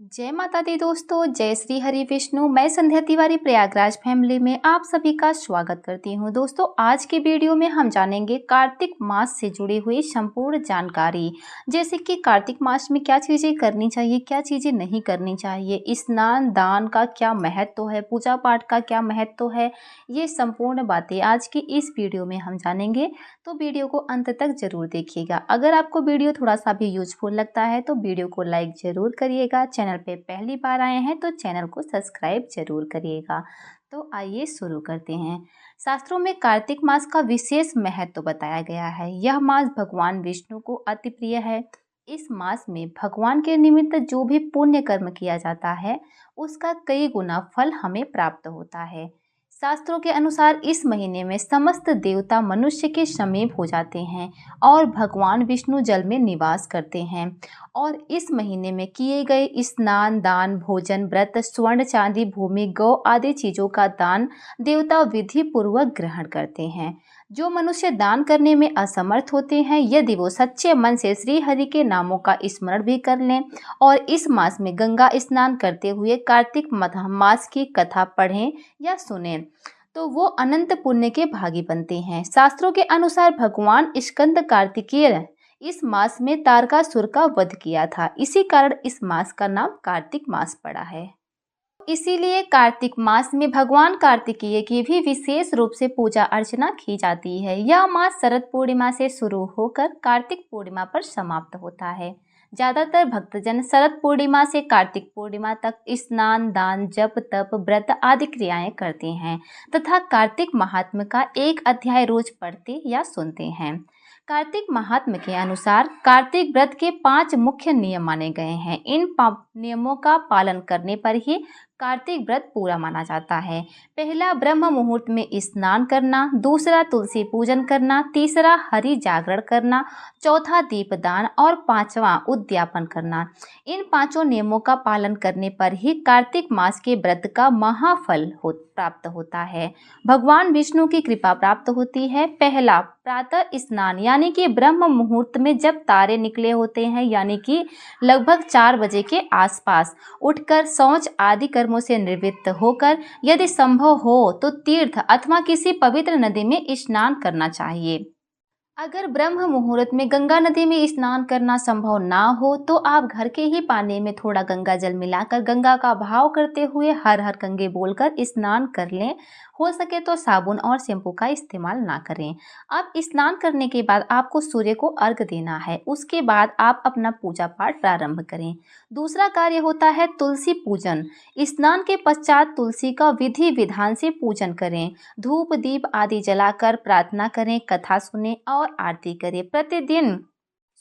जय माता दी दोस्तों, जय श्री हरि विष्णु। मैं संध्या तिवारी प्रयागराज फैमिली में आप सभी का स्वागत करती हूं। दोस्तों, आज की वीडियो में हम जानेंगे कार्तिक मास से जुड़ी हुई संपूर्ण जानकारी, जैसे कि कार्तिक मास में क्या चीज़ें करनी चाहिए, क्या चीज़ें नहीं करनी चाहिए, स्नान दान का क्या महत्व है, पूजा पाठ का क्या महत्व है। ये संपूर्ण बातें आज की इस वीडियो में हम जानेंगे, तो वीडियो को अंत तक जरूर देखिएगा। अगर आपको वीडियो थोड़ा सा भी यूजफुल लगता है तो वीडियो को लाइक जरूर करिएगा। चैनल पे पहली बार आए हैं तो चैनल को सब्सक्राइब जरूर करिएगा। तो आइए शुरू करते हैं। शास्त्रों में कार्तिक मास का विशेष महत्व बताया गया है। यह मास भगवान विष्णु को अति प्रिय है। इस मास में भगवान के निमित्त जो भी पुण्य कर्म किया जाता है उसका कई गुना फल हमें प्राप्त होता है। शास्त्रों के अनुसार इस महीने में समस्त देवता मनुष्य के समीप हो जाते हैं और भगवान विष्णु जल में निवास करते हैं। और इस महीने में किए गए स्नान दान भोजन व्रत स्वर्ण चांदी भूमि गौ आदि चीज़ों का दान देवता विधि पूर्वक ग्रहण करते हैं। जो मनुष्य दान करने में असमर्थ होते हैं, यदि वो सच्चे मन से श्री हरि के नामों का स्मरण भी कर लें और इस मास में गंगा स्नान करते हुए कार्तिक मास की कथा पढ़ें या सुनें तो वो अनंत पुण्य के भागी बनते हैं। शास्त्रों के अनुसार भगवान स्कंद कार्तिकेय इस मास में तारकासुर का वध किया था। इसी कारण इस मास का नाम कार्तिक मास पड़ा है। इसीलिए कार्तिक मास में भगवान कार्तिकेय की भी विशेष रूप से पूजा अर्चना की जाती है। यह मास शरद पूर्णिमा से शुरू होकर कार्तिक पूर्णिमा पर समाप्त होता है। ज्यादातर भक्तजन शरद पूर्णिमा से कार्तिक पूर्णिमा तक स्नान दान जप तप व्रत आदि क्रियाएं करते हैं तथा कार्तिक महात्म्य का एक अध्याय रोज पढ़ते या सुनते हैं। कार्तिक महात्म्य के अनुसार कार्तिक व्रत के 5 मुख्य नियम माने गए हैं। इन नियमों का पालन करने पर ही कार्तिक व्रत पूरा माना जाता है। पहला, ब्रह्म मुहूर्त में स्नान करना। दूसरा, तुलसी पूजन करना। तीसरा, हरि जागरण करना। चौथा, दीपदान और पांचवा, उद्यापन करना। इन 5 नियमों का पालन करने पर ही कार्तिक मास के व्रत का महाफल प्राप्त होता है। भगवान विष्णु की कृपा प्राप्त होती है। पहला, प्रातः स्नान, यानी कि ब्रह्म मुहूर्त में जब तारे निकले होते हैं, यानी कि लगभग 4 बजे के आसपास उठकर शौच आदि कर्मों से निवृत्त होकर यदि संभव हो तो तीर्थ अथवा किसी पवित्र नदी में स्नान करना चाहिए। अगर ब्रह्म मुहूर्त में गंगा नदी में स्नान करना संभव ना हो तो आप घर के ही पानी में थोड़ा गंगा जल मिलाकर गंगा का भाव करते हुए हर हर गंगे बोलकर स्नान कर लें। हो सके तो साबुन और शैम्पू का इस्तेमाल ना करें। अब स्नान करने के बाद आपको सूर्य को अर्घ देना है। उसके बाद आप अपना पूजा पाठ प्रारंभ करें। दूसरा कार्य होता है तुलसी पूजन। स्नान के पश्चात तुलसी का विधि विधान से पूजन करें। धूप दीप आदि जलाकर प्रार्थना करें, कथा सुने और आरती करें। प्रतिदिन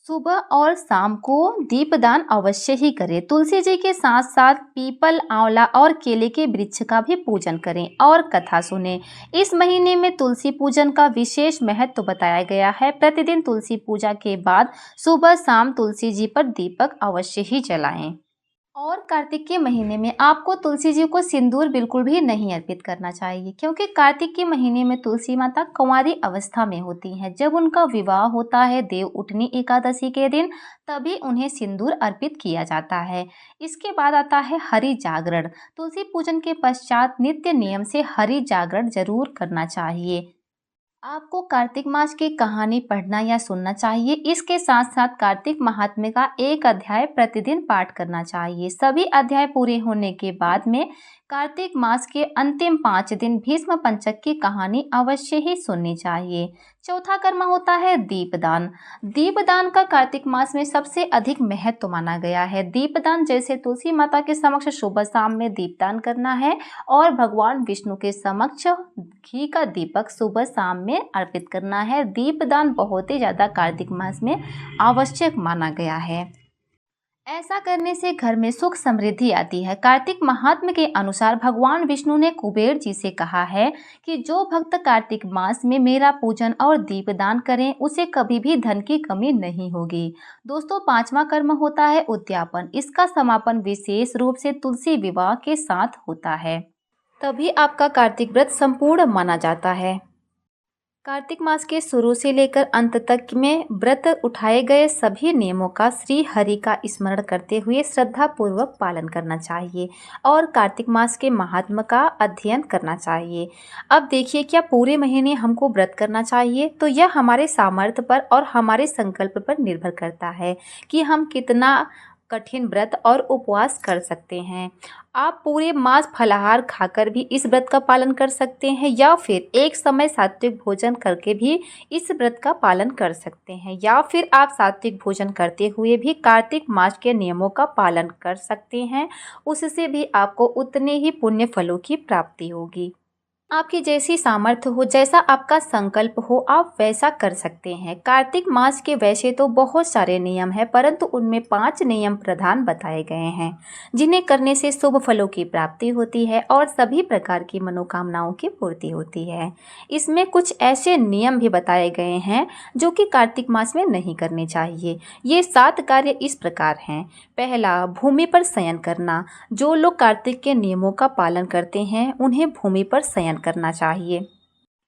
सुबह और शाम को दीपदान अवश्य ही करें। तुलसी जी के साथ साथ पीपल आंवला और केले के वृक्ष का भी पूजन करें और कथा सुने। इस महीने में तुलसी पूजन का विशेष महत्व बताया गया है। प्रतिदिन तुलसी पूजा के बाद सुबह शाम तुलसी जी पर दीपक अवश्य ही जलाएं। और कार्तिक के महीने में आपको तुलसी जी को सिंदूर बिल्कुल भी नहीं अर्पित करना चाहिए, क्योंकि कार्तिक के महीने में तुलसी माता कुंवारी अवस्था में होती हैं। जब उनका विवाह होता है देव उठनी एकादशी के दिन, तभी उन्हें सिंदूर अर्पित किया जाता है। इसके बाद आता है हरि जागरण। तुलसी पूजन के पश्चात नित्य नियम से हरि जागरण जरूर करना चाहिए। आपको कार्तिक मास की कहानी पढ़ना या सुनना चाहिए। इसके साथ साथ कार्तिक महात्म्य का एक अध्याय प्रतिदिन पाठ करना चाहिए। सभी अध्याय पूरे होने के बाद में कार्तिक मास के अंतिम 5 दिन भीष्म पंचक की कहानी अवश्य ही सुननी चाहिए। चौथा कर्म होता है दीपदान। दीपदान का कार्तिक मास में सबसे अधिक महत्व माना गया है। दीपदान जैसे तुलसी माता के समक्ष सुबह शाम में दीपदान करना है और भगवान विष्णु के समक्ष घी का दीपक सुबह शाम में अर्पित करना है। दीपदान बहुत ही ज्यादा कार्तिक मास में आवश्यक माना गया है। ऐसा करने से घर में सुख समृद्धि आती है। कार्तिक महात्म्य के अनुसार भगवान विष्णु ने कुबेर जी से कहा है कि जो भक्त कार्तिक मास में मेरा पूजन और दीपदान करें उसे कभी भी धन की कमी नहीं होगी। दोस्तों, 5वां कर्म होता है उद्यापन। इसका समापन विशेष रूप से तुलसी विवाह के साथ होता है, तभी आपका कार्तिक व्रत संपूर्ण माना जाता है। कार्तिक मास के शुरू से लेकर अंत तक में व्रत उठाए गए सभी नियमों का श्री हरि का स्मरण करते हुए श्रद्धा पूर्वक पालन करना चाहिए और कार्तिक मास के महात्म का अध्ययन करना चाहिए। अब देखिए, क्या पूरे महीने हमको व्रत करना चाहिए? तो यह हमारे सामर्थ्य पर और हमारे संकल्प पर निर्भर करता है कि हम कितना कठिन व्रत और उपवास कर सकते हैं। आप पूरे मास फलाहार खाकर भी इस व्रत का पालन कर सकते हैं, या फिर एक समय सात्विक भोजन करके भी इस व्रत का पालन कर सकते हैं, या फिर आप सात्विक भोजन करते हुए भी कार्तिक मास के नियमों का पालन कर सकते हैं। उससे भी आपको उतने ही पुण्य फलों की प्राप्ति होगी। आपकी जैसी सामर्थ्य हो, जैसा आपका संकल्प हो, आप वैसा कर सकते हैं। कार्तिक मास के वैसे तो बहुत सारे नियम हैं, परंतु उनमें 5 नियम प्रधान बताए गए हैं जिन्हें करने से शुभ फलों की प्राप्ति होती है और सभी प्रकार की मनोकामनाओं की पूर्ति होती है। इसमें कुछ ऐसे नियम भी बताए गए हैं जो कि कार्तिक मास में नहीं करने चाहिए। ये 7 कार्य इस प्रकार हैं। पहला, भूमि पर शयन करना। जो लोग कार्तिक के नियमों का पालन करते हैं उन्हें भूमि पर शयन करना चाहिए।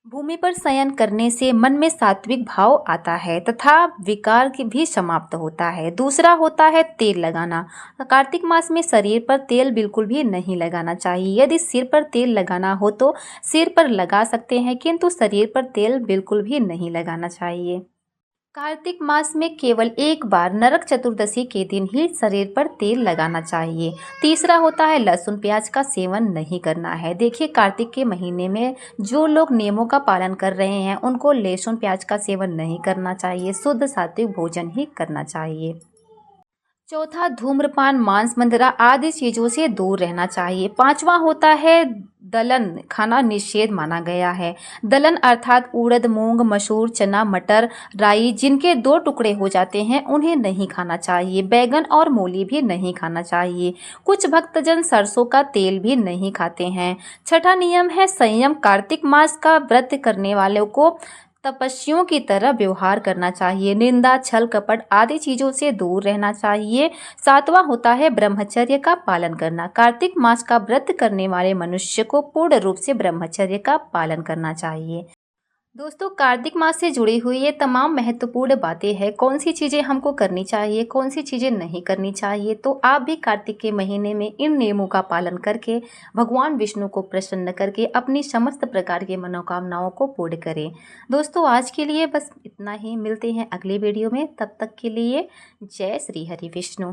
भूमि पर शयन करने से मन में सात्विक भाव आता है तथा विकार भी समाप्त होता है। दूसरा होता है तेल लगाना। कार्तिक मास में शरीर पर तेल बिल्कुल भी नहीं लगाना चाहिए। यदि सिर पर तेल लगाना हो तो सिर पर लगा सकते हैं, किंतु शरीर पर तेल बिल्कुल भी नहीं लगाना चाहिए। कार्तिक मास में केवल एक बार नरक चतुर्दशी के दिन ही शरीर पर तेल लगाना चाहिए। तीसरा होता है लहसुन प्याज का सेवन नहीं करना है। देखिए, कार्तिक के महीने में जो लोग नियमों का पालन कर रहे हैं उनको लहसुन प्याज का सेवन नहीं करना चाहिए, शुद्ध सात्विक भोजन ही करना चाहिए। चौथा, धूम्रपान, मांस, मंदिरा आदि चीज़ों से दूर रहना चाहिए। पांचवा होता है दलन खाना निषेध माना गया है। दलन अर्थात उड़द, मूंग, मसूर, चना, मटर, राई जिनके 2 टुकड़े हो जाते हैं उन्हें नहीं खाना चाहिए। बैगन और मूली भी नहीं खाना चाहिए। कुछ भक्तजन सरसों का तेल भी नहीं खाते हैं। छठा नियम है संयम। कार्तिक मास का व्रत करने वालों को तपस्वियों की तरह व्यवहार करना चाहिए। निंदा, छल, कपट आदि चीज़ों से दूर रहना चाहिए। सातवां होता है ब्रह्मचर्य का पालन करना। कार्तिक मास का व्रत करने वाले मनुष्य को पूर्ण रूप से ब्रह्मचर्य का पालन करना चाहिए। दोस्तों, कार्तिक मास से जुड़ी हुई ये तमाम महत्वपूर्ण बातें हैं। कौन सी चीज़ें हमको करनी चाहिए, कौन सी चीज़ें नहीं करनी चाहिए, तो आप भी कार्तिक के महीने में इन नियमों का पालन करके भगवान विष्णु को प्रसन्न करके अपनी समस्त प्रकार की मनोकामनाओं को पूर्ण करें। दोस्तों, आज के लिए बस इतना ही। मिलते हैं अगले वीडियो में। तब तक के लिए जय श्री हरि विष्णु।